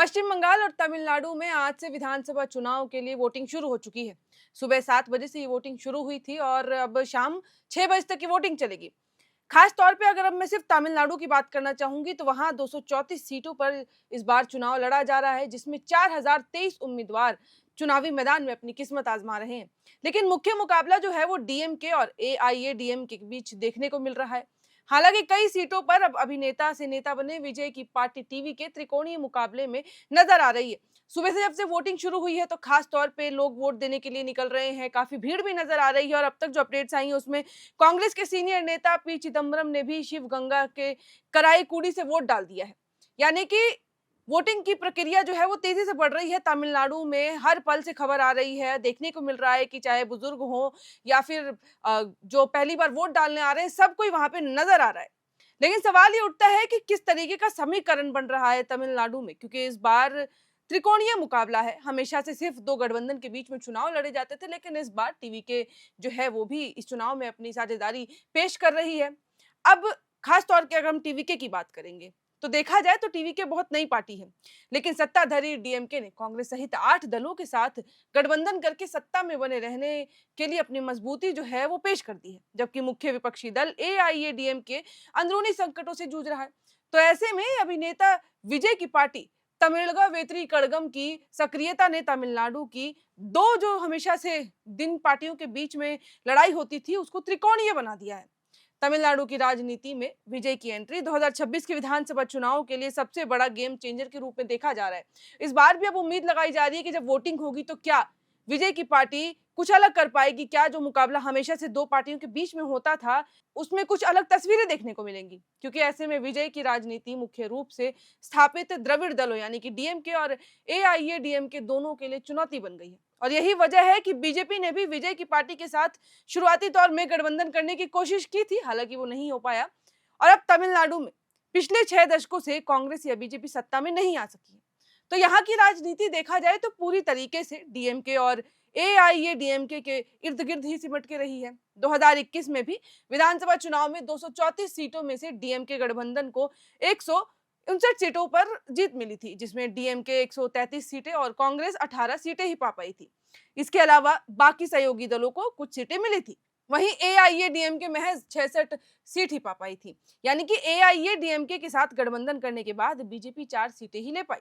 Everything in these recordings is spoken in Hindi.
पश्चिम बंगाल और तमिलनाडु में आज से विधानसभा चुनाव के लिए वोटिंग शुरू हो चुकी है। सुबह 7 बजे से ये वोटिंग शुरू हुई थी और अब शाम 6 बजे तक की वोटिंग चलेगी। खास तौर पे अगर अब मैं सिर्फ तमिलनाडु की बात करना चाहूंगी तो वहां 234 सीटों पर इस बार चुनाव लड़ा जा रहा है, जिसमें 4023 उम्मीदवार चुनावी मैदान में अपनी किस्मत आजमा रहे हैं। लेकिन मुख्य मुकाबला जो है वो डीएमके और एआईएडीएमके के बीच देखने को मिल रहा है। हालांकि कई सीटों पर अब अभिनेता से नेता बने विजय की पार्टी टीवी के त्रिकोणीय मुकाबले में नजर आ रही है। सुबह से जब से वोटिंग शुरू हुई है तो खास तौर पे लोग वोट देने के लिए निकल रहे हैं, काफी भीड़ भी नजर आ रही है। और अब तक जो अपडेट्स आई हैं उसमें कांग्रेस के सीनियर नेता पी चिदम्बरम ने भी शिवगंगा के कराईकुड़ी से वोट डाल दिया है। यानी कि वोटिंग की प्रक्रिया जो है वो तेजी से बढ़ रही है। तमिलनाडु में हर पल से खबर आ रही है, देखने को मिल रहा है कि चाहे बुजुर्ग हो या फिर जो पहली बार वोट डालने आ रहे हैं, सब कोई वहां पे नजर आ रहा है। लेकिन सवाल ये उठता है कि किस तरीके का समीकरण बन रहा है तमिलनाडु में, क्योंकि इस बार त्रिकोणीय मुकाबला है। हमेशा से सिर्फ दो गठबंधन के बीच में चुनाव लड़े जाते थे, लेकिन इस बार टीवी के जो है वो भी इस चुनाव में अपनी साझेदारी पेश कर रही है। अब खास तौर पे अगर हम टीवीके की बात करेंगे तो देखा जाए तो टीवीके बहुत नई पार्टी है, लेकिन सत्ताधारी डीएमके ने कांग्रेस सहित 8 दलों के साथ गठबंधन करके सत्ता में बने रहने के लिए अपनी मजबूती जो है वो पेश कर दी है, जबकि मुख्य विपक्षी दल एआईएडीएमके अंदरूनी संकटों से जूझ रहा है। तो ऐसे में अभिनेता विजय की पार्टी तमिलगा वेत्री कड़गम की सक्रियता ने तमिलनाडु की दो जो हमेशा से दिन पार्टियों के बीच में लड़ाई होती थी उसको त्रिकोणीय बना दिया है। तमिलनाडु की राजनीति में विजय की एंट्री 2026 के विधानसभा चुनाव के लिए सबसे बड़ा गेम चेंजर के रूप में देखा जा रहा है। इस बार भी अब उम्मीद लगाई जा रही है कि जब वोटिंग होगी तो क्या विजय की पार्टी कुछ अलग कर पाएगी, क्या जो मुकाबला हमेशा से दो पार्टियों के बीच में होता था उसमें कुछ अलग तस्वीरें देखने को मिलेंगी। क्योंकि ऐसे में विजय की राजनीति मुख्य रूप से स्थापित द्रविड़ दलों यानी कि डीएमके और एआईएडीएमके दोनों के लिए चुनौती बन गई है। और यही वजह है कि बीजेपी ने भी विजय की पार्टी के साथ शुरुआती तौर में गठबंधन करने की कोशिश की थी, हालांकि वो नहीं हो पाया। और अब तमिलनाडु में पिछले 6 दशकों से कांग्रेस या बीजेपी सत्ता में नहीं आ सकी है। तो यहाँ की राजनीति देखा जाए तो पूरी तरीके से डीएमके और एआईएडीएमके के इर्द गिर्द ही सिमट के रही है। 2021 में भी विधानसभा चुनाव में 234 सीटों में से डीएमके गठबंधन को 159 सीटों पर जीत मिली थी, जिसमें डीएमके 133 सीटें और कांग्रेस 18 सीटें ही पा पाई थी। इसके अलावा बाकी सहयोगी दलों को कुछ सीटें मिली थी। वहीं एआईएडीएमके महज 66 सीट ही पा पाई थी। यानी कि एआईएडीएमके के साथ गठबंधन करने के बाद बीजेपी 4 सीटें ही ले पाई।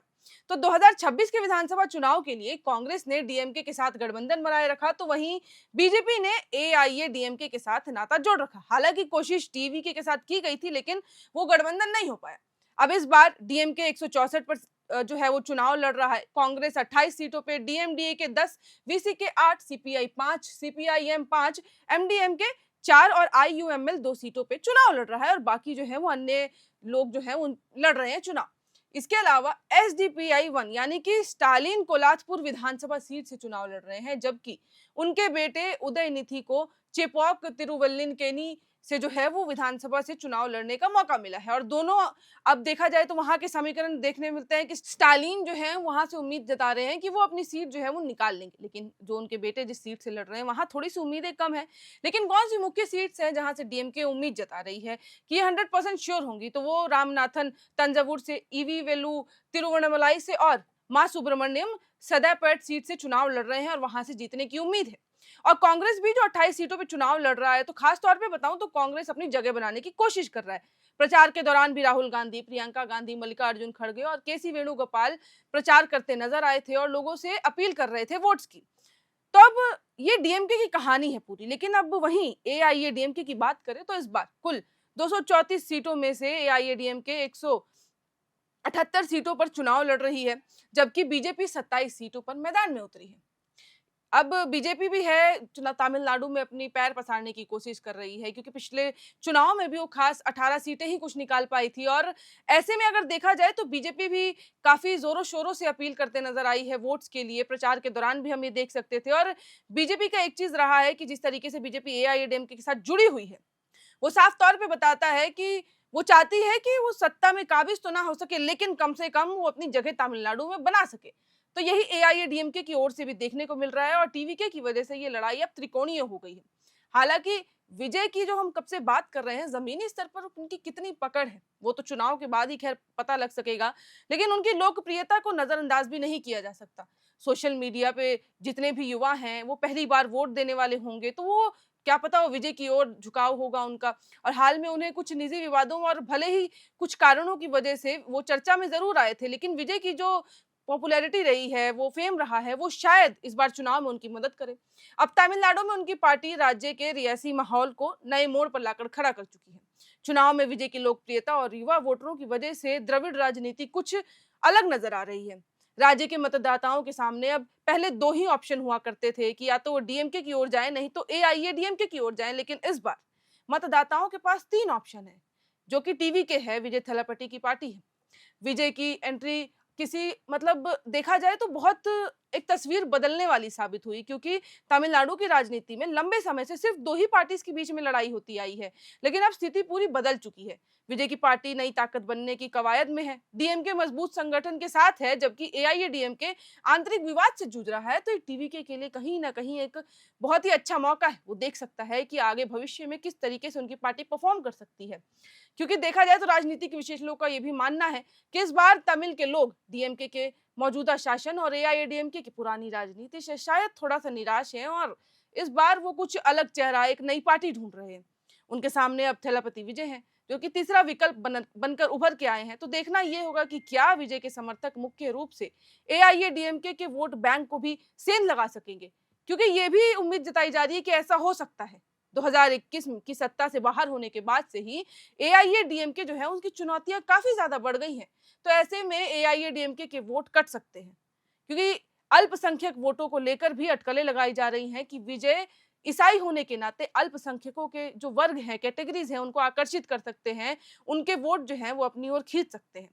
तो 2026 के विधानसभा चुनाव के लिए कांग्रेस ने डीएमके के साथ गठबंधन बनाए रखा, तो वहीं बीजेपी ने एआईएडीएमके के साथ नाता जोड़ रखा। हालांकि कोशिश टीवीके के साथ की गई थी, लेकिन वो गठबंधन नहीं हो पाया। अब इस बार डीएमके 164 पर जो है वो चुनाव लड़ रहा है। कांग्रेस 28 सीटों पे, डीएमडीए के 10, वीसीके 8, सीपीआई 5, सीपीआईएम 5, एमडीएमके 4 और आईयूएमएल 2 सीटों पे चुनाव लड़ रहा है। और बाकी जो है वो अन्य लोग जो है वो लड़ रहे हैं चुनाव। इसके अलावा एसडीपीआई 1 यानी कि स्टालिन कोल्हापुर विधानसभा सीट से चुनाव लड़ रहे हैं, जबकि उनके बेटे उदयनिधि को चेपॉक तिरुवल्लिकेनी से जो है वो विधानसभा से चुनाव लड़ने का मौका मिला है। और दोनों अब देखा जाए तो वहां के समीकरण देखने मिलते हैं कि स्टालिन जो है वहां से उम्मीद जता रहे हैं कि वो अपनी सीट जो है वो निकाल लेंगे, लेकिन जो उनके बेटे जिस सीट से लड़ रहे हैं वहां थोड़ी सी उम्मीदें कम है। लेकिन कौन सी मुख्य सीट्स हैं जहां से डीएमके उम्मीद जता रही है कि ये 100% श्योर होंगी, तो वो रामनाथन तंजावुर से, ईवी वेलु तिरुवण्णमलाई से और मां सुब्रमण्यम सदैपेट सीट से चुनाव लड़ रहे हैं और वहां से जीतने की उम्मीद है। और कांग्रेस भी जो 28 सीटों पे चुनाव लड़ रहा है, तो खास तौर पे बताऊं तो कांग्रेस अपनी जगह बनाने की कोशिश कर रहा है। प्रचार के दौरान भी राहुल गांधी, प्रियंका गांधी, मल्लिकार्जुन खड़गे और केसी वेणुगोपाल प्रचार करते नजर आए थे और लोगों से अपील कर रहे थे वोट्स की। तो अब ये डीएमके की कहानी है पूरी। लेकिन अब वहीं एआईएडीएमके की बात करें तो इस बार कुल 234 सीटों में से एआईएडीएमके 178 सीटों पर चुनाव लड़ रही है, जबकि बीजेपी 27 सीटों पर मैदान में उतरी है। अब बीजेपी भी है तमिलनाडु में अपनी पैर पसारने की कोशिश कर रही है, क्योंकि पिछले चुनाव में भी वो खास 18 सीटें ही कुछ निकाल पाई थी। और ऐसे में अगर देखा जाए तो बीजेपी भी काफी जोरों शोरों से अपील करते नजर आई है वोट्स के लिए। प्रचार के दौरान भी हम ये देख सकते थे। और बीजेपी का एक चीज रहा है कि जिस तरीके से बीजेपी एआईएडीएमके के साथ जुड़ी हुई है, वो साफ तौर पे बताता है कि वो चाहती है कि वो सत्ता में काबिज तो ना हो सके, लेकिन कम से कम वो अपनी जगह तमिलनाडु में बना सके। तो यही एआईएडीएमके की ओर से भी देखने को मिल रहा है और टीवीके की वजह से ये लड़ाई अब त्रिकोणीय हो गई है। हालांकि विजय की जो हम कब से बात कर रहे हैं, जमीनी स्तर पर उनकी कितनी पकड़ है वो तो चुनाव के बाद ही खैर पता लग सकेगा, लेकिन उनकी लोकप्रियता को नजरअंदाज भी नहीं किया जा सकता। सोशल मीडिया पे जितने भी युवा हैं वो पहली बार वोट देने वाले होंगे, तो वो क्या पता वो विजय की ओर झुकाव होगा उनका। और हाल में उन्हें कुछ निजी विवादों और भले ही कुछ कारणों की वजह से वो चर्चा में जरूर आए थे, लेकिन विजय की जो पॉपुलैरिटी रही है, वो फेम रहा है, वो शायद इस बार चुनाव में उनकी मदद करे। अब तमिलनाडु में उनकी पार्टी राज्य के रियासी माहौल को नए मोड़ पर लाकर खड़ा कर चुकी है। चुनाव में विजय की लोकप्रियता और युवा वोटरों की वजह से द्रविड़ राजनीति कुछ अलग नजर आ रही है। राज्य के मतदाताओं के सामने अब पहले दो ही ऑप्शन हुआ करते थे कि या तो वो डीएमके की ओर जाए, नहीं तो एआईएडीएमके की ओर जाए, लेकिन इस बार मतदाताओं के पास तीन ऑप्शन है, जो कि टीवी के है, विजय थलापति की पार्टी है। विजय की एंट्री किसी मतलब देखा जाए तो बहुत एक तस्वीर बदलने वाली साबित हुई, क्योंकि तमिलनाडु की राजनीति में लंबे समय से सिर्फ दो ही पार्टीज के बीच में लड़ाई होती आई है, लेकिन अब स्थिति पूरी बदल चुकी है। विजय की पार्टी नई ताकत बनने की कवायद में है, डीएमके मजबूत संगठन के साथ है, जबकि एआईएडीएमके आंतरिक विवाद से जूझ रहा है। तो ये टीवीके के लिए कहीं ना कहीं एक बहुत ही अच्छा मौका है, वो देख सकता है कि आगे भविष्य में किस तरीके से उनकी पार्टी परफॉर्म कर सकती है। क्योंकि देखा जाए तो राजनीतिक विशेषज्ञों का यह भी मानना है कि इस बार तमिल के लोग डीएमके के मौजूदा शासन और एआईएडीएमके की पुरानी राजनीति से शायद थोड़ा सा निराश हैं, और इस बार वो कुछ अलग चेहरा, एक नई पार्टी ढूंढ रहे हैं। उनके सामने अब थलापति विजय हैं, जो कि तीसरा विकल्प बनकर उभर के आए हैं। तो देखना यह होगा कि क्या विजय के समर्थक मुख्य रूप से एआईएडीएमके के वोट बैंक को भी सेंध लगा सकेंगे, क्योंकि ये भी उम्मीद जताई जा रही है कि ऐसा हो सकता है। 2021 की सत्ता से बाहर होने के बाद से ही एआईएडीएमके जो है उसकी चुनौतियां काफी ज्यादा बढ़ गई हैं। तो ऐसे में एआईएडीएमके के वोट कट सकते हैं, क्योंकि अल्पसंख्यक वोटों को लेकर भी अटकलें लगाई जा रही हैं कि विजय ईसाई होने के नाते अल्पसंख्यकों के जो वर्ग हैं, कैटेगरीज हैं, उनको आकर्षित कर सकते हैं, उनके वोट जो हैं वो अपनी ओर खींच सकते हैं।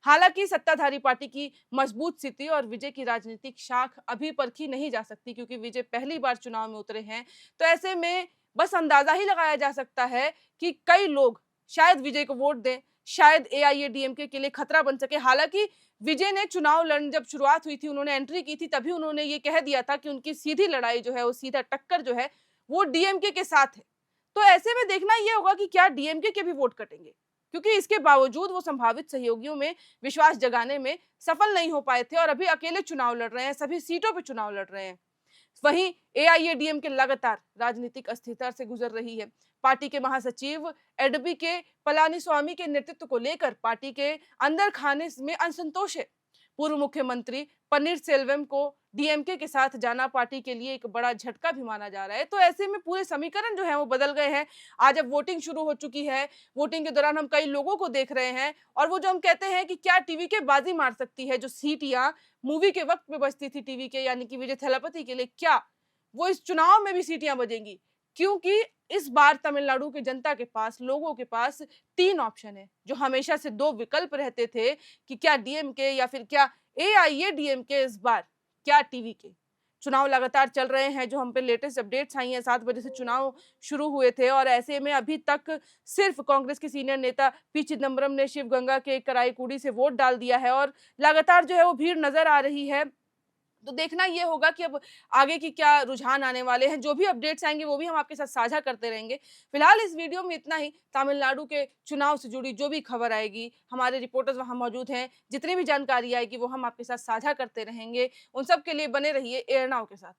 हालांकि सत्ताधारी पार्टी की मजबूत स्थिति और विजय की राजनीतिक शाख अभी परखी नहीं जा सकती, क्योंकि विजय पहली बार चुनाव में उतरे हैं। तो ऐसे में बस अंदाजा ही लगाया जा सकता है कि कई लोग शायद विजय को वोट दें, शायद एआईएडीएमके के लिए खतरा बन सके। हालांकि विजय ने चुनाव लड़ने जब शुरुआत हुई थी, उन्होंने एंट्री की थी, तभी उन्होंने ये कह दिया था कि उनकी सीधी लड़ाई जो है, वो सीधा टक्कर जो है वो डीएमके के साथ है। तो ऐसे में देखना यह होगा कि क्या डीएमके के भी वोट कटेंगे, क्योंकि इसके बावजूद वो संभावित सहयोगियों में विश्वास जगाने में सफल नहीं हो पाए थे और अभी अकेले चुनाव लड़ रहे हैं, सभी सीटों पर चुनाव लड़ रहे हैं। वहीं एआईएडीएमके लगातार राजनीतिक अस्थिरता से गुजर रही है। पार्टी के महासचिव एडबी के पलानीस्वामी के नेतृत्व को लेकर पार्टी के अंदर खाने में असंतोष है। पूर्व मुख्यमंत्री पन्नीर सेल्वम को डीएमके के साथ जाना पार्टी के लिए एक बड़ा झटका भी माना जा रहा है। तो ऐसे में पूरे समीकरण जो है वो बदल गए हैं। आज अब वोटिंग शुरू हो चुकी है, वोटिंग के दौरान हम कई लोगों को देख रहे हैं, और वो जो हम कहते हैं कि क्या टीवी के बाजी मार सकती है, जो सीटियां मूवी के वक्त पे बजती थी टीवी के, यानी कि विजय थलापति के लिए, क्या वो इस चुनाव में भी सीटियां बजेंगी? क्योंकि इस बार तमिलनाडु की जनता के पास, लोगों के पास तीन ऑप्शन है, जो हमेशा से दो विकल्प रहते थे कि क्या डीएमके या फिर क्या एआईएडीएमके। इस बार क्या टीवी के चुनाव लगातार चल रहे हैं, जो हम पे लेटेस्ट अपडेट्स आई हैं, 7 बजे से चुनाव शुरू हुए थे, और ऐसे में अभी तक सिर्फ कांग्रेस के सीनियर नेता पी चिदम्बरम ने शिवगंगा के कराईकुड़ी से वोट डाल दिया है, और लगातार जो है वो भीड़ नजर आ रही है। तो देखना ये होगा कि अब आगे की क्या रुझान आने वाले हैं। जो भी अपडेट्स आएंगे वो भी हम आपके साथ साझा करते रहेंगे। फिलहाल इस वीडियो में इतना ही। तमिलनाडु के चुनाव से जुड़ी जो भी खबर आएगी, हमारे रिपोर्टर्स वहां मौजूद हैं, जितनी भी जानकारी आएगी वो हम आपके साथ साझा करते रहेंगे। उन सब के लिए बने रहिए एयर नाउ के साथ।